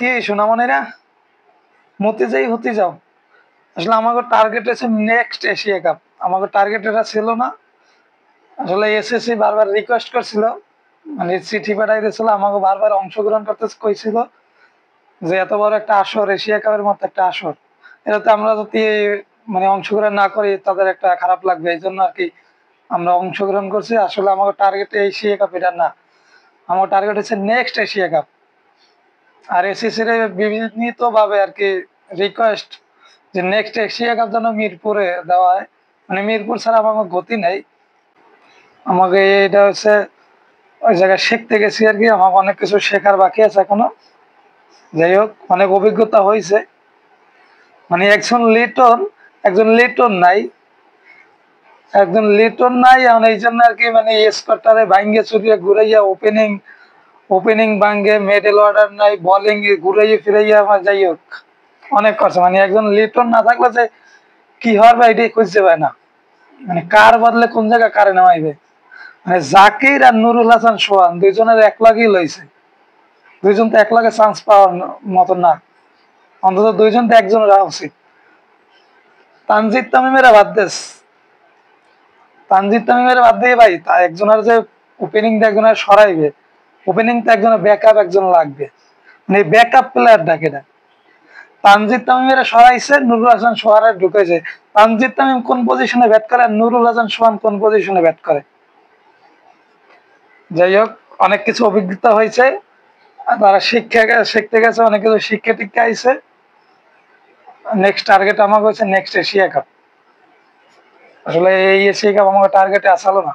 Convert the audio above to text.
কি সোনামণিরা, মতে যাই হতে যাও। আসলে আমাকে টার্গেট আছে নেক্সট এশিয়া কাপ। আমাকে টার্গেট এটা ছিল না। আসলে এসএসসি বারবার রিকোয়েস্ট করছিল, মানে চিঠি পাঠাই দিয়েছিল, আমাকে বারবার অংশগ্রহণ করতে কইছিল যে এত বড় একটা আসর, এশিয়া কাপের মতো একটা আসর, এটাতে আমরা যদি মানে অংশগ্রহণ না করি তাদের একটা খারাপ লাগবে, এই জন্য আর কি আমরা অংশগ্রহণ করছি। আসলে আমাকে টার্গেট এশিয়া কাপ এটা না, আমার টার্গেট হচ্ছে নেক্সট এশিয়া কাপ। আর এসএসসির বিভিন্ন ভাবে আর কি রিকোয়েস্ট যে নেক্সট এশিয়া কাপ যেন মিরপুরে দেওয়া হয়, মানে মিরপুর ছাড়া আমার গতি নেই। আমাকে এটা হচ্ছে ওই জায়গায় শিখতে গেছি আর কি, আমার অনেক কিছু শেখার বাকি আছে এখনো। যাই হোক, অনেক অভিজ্ঞতা হয়েছে। মানে একজন লিটন নাই, এখন এই জন্য আর কি মানে স্কোয়াডটারে ভাঙ্গে চুরিয়ে ঘুরাইয়া ওপেনিং ভাঙ্গে, মিডল অর্ডার নাই, বোলিং ঘুরাইয়ে ফিরাইয়া আমার, যাই হোক অনেক করছে। মানে একজন লিটন না থাকলে যে কি হবে এটাই খুঁজতে পায় না, মানে কার বদলে কোন জায়গায় কারে নামাইবে। মানে জাকির আর নুরুল হাসান সোহান দুইজনের এক লাগেই লইছে, দুইজন তো এক লাগে চান্স পাওয়ার মতো না, অন্তত দুইজন তো একজন রাখা উচিত। তানজিদ তামিমেরা বাদ দেস, তানজিদ তামিমের বাদ দিয়ে ভাই তা একজনের যে ওপেনিং দিয়ে একজনের সরাইবে, ওপেনিং তো একজনের ব্যাকআপ একজন লাগবে, মানে ব্যাকআপ প্লেয়ার ডাকে না। তানজিদ তামিমের সরাইছে, নুরুল হাসান সোহান ঢুকেছে। তানজিদ তামিম কোন পজিশনে ব্যাট করে আর নুরুল হাসান সোহান কোন পজিশনে ব্যাট করে। যাই হোক, অনেক কিছু অভিজ্ঞতা হয়েছে, তারা শিখতে গেছে, অনেক কিছু শিক্ষা টিক্ষা আইছে। নেক্সট টার্গেট আমার হচ্ছে নেক্সট এশিয়া কাপ। আসলে এই এশিয়া কাপ আমার টার্গেটে আসালো না।